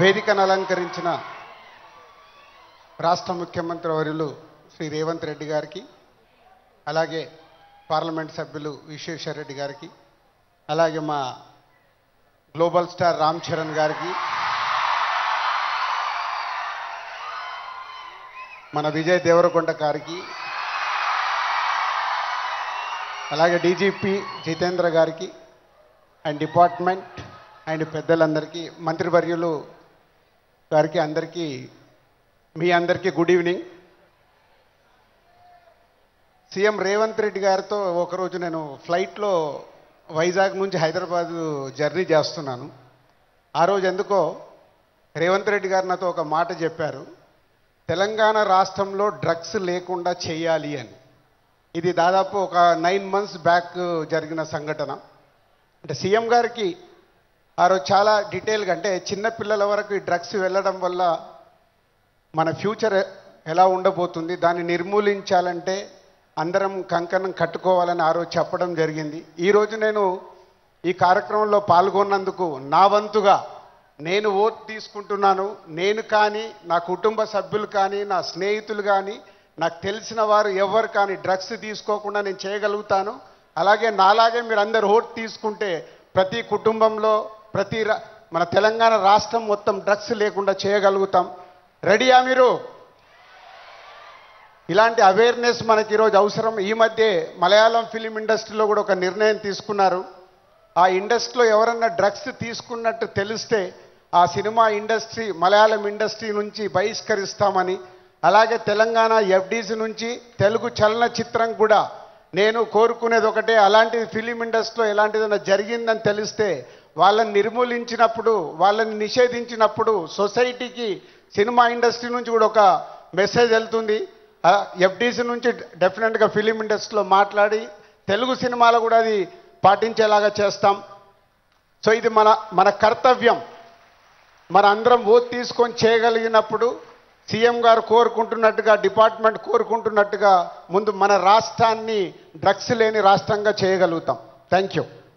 వేదికను అలంకరించిన రాష్ట్ర ముఖ్యమంత్రి వర్యులు శ్రీ రేవంత్ రెడ్డి గారికి, అలాగే పార్లమెంట్ సభ్యులు విశ్వేశ్వర్ రెడ్డి గారికి, అలాగే మా గ్లోబల్ స్టార్ రామ్ చరణ్ గారికి, మన విజయ్ దేవరకొండ గారికి, అలాగే డీజీపీ జితేంద్ర గారికి అండ్ డిపార్ట్మెంట్ అండ్ పెద్దలందరికీ, మంత్రివర్యులు గారికి, అందరికీ మీ అందరికీ good evening. CM Revanth Reddy గారితో ఒకరోజు నేను ఫ్లైట్లో వైజాగ్ నుంచి హైదరాబాద్ జర్నీ చేస్తున్నాను. ఆ రోజు ఎందుకో రేవంత్ రెడ్డి గారు నాతో ఒక మాట చెప్పారు, తెలంగాణ రాష్ట్రంలో డ్రగ్స్ లేకుండా చేయాలి అని. ఇది దాదాపు ఒక 9 months బ్యాక్ జరిగిన సంఘటన. అంటే సీఎం గారికి ఆ రోజు చాలా డీటెయిల్గా, అంటే చిన్నపిల్లల వరకు ఈ డ్రగ్స్ వెళ్ళడం వల్ల మన ఫ్యూచర్ ఎలా ఉండబోతుంది, దాన్ని నిర్మూలించాలంటే అందరం కంకణం కట్టుకోవాలని ఆ రోజు చెప్పడం జరిగింది. ఈరోజు నేను ఈ కార్యక్రమంలో పాల్గొన్నందుకు నా వంతుగా నేను ఓటు తీసుకుంటున్నాను. నేను కానీ, నా కుటుంబ సభ్యులు కానీ, నా స్నేహితులు కానీ, నాకు తెలిసిన వారు ఎవరు కానీ డ్రగ్స్ తీసుకోకుండా నేను చేయగలుగుతాను. అలాగే నాలాగే మీరు అందరు ఓటు తీసుకుంటే ప్రతి కుటుంబంలో మన తెలంగాణ రాష్ట్రం మొత్తం డ్రగ్స్ లేకుండా చేయగలుగుతాం. రెడీయా మీరు? ఇలాంటి అవేర్నెస్ మనకి ఈరోజు అవసరం. ఈ మధ్య మలయాళం ఫిలిం ఇండస్ట్రీలో కూడా ఒక నిర్ణయం తీసుకున్నారు. ఆ ఇండస్ట్రీలో ఎవరన్నా డ్రగ్స్ తీసుకున్నట్టు తెలిస్తే ఆ సినిమా ఇండస్ట్రీ, మలయాళం ఇండస్ట్రీ నుంచి బహిష్కరిస్తామని, అలాగే తెలంగాణ ఎఫ్డీసీ నుంచి తెలుగు చలనచిత్రం కూడా నేను కోరుకునేది ఒకటే, అలాంటి ఫిలిం ఇండస్ట్రీలో ఎలాంటిదైనా జరిగిందని తెలిస్తే వాళ్ళని నిర్మూలించినప్పుడు, వాళ్ళని నిషేధించినప్పుడు సొసైటీకి, సినిమా ఇండస్ట్రీ నుంచి కూడా ఒక మెసేజ్ వెళ్తుంది. ఎఫ్డీసీ నుంచి డెఫినెట్గా ఫిలిం ఇండస్ట్రీలో మాట్లాడి తెలుగు సినిమాలో కూడా అది పాటించేలాగా చేస్తాం. సో ఇది మన కర్తవ్యం. మన అందరం ఓటు తీసుకొని చేయగలిగినప్పుడు సీఎం గారు కోరుకుంటున్నట్టుగా, డిపార్ట్మెంట్ కోరుకుంటున్నట్టుగా ముందు మన రాష్ట్రాన్ని డ్రగ్స్ లేని రాష్ట్రంగా చేయగలుగుతాం. Thank you.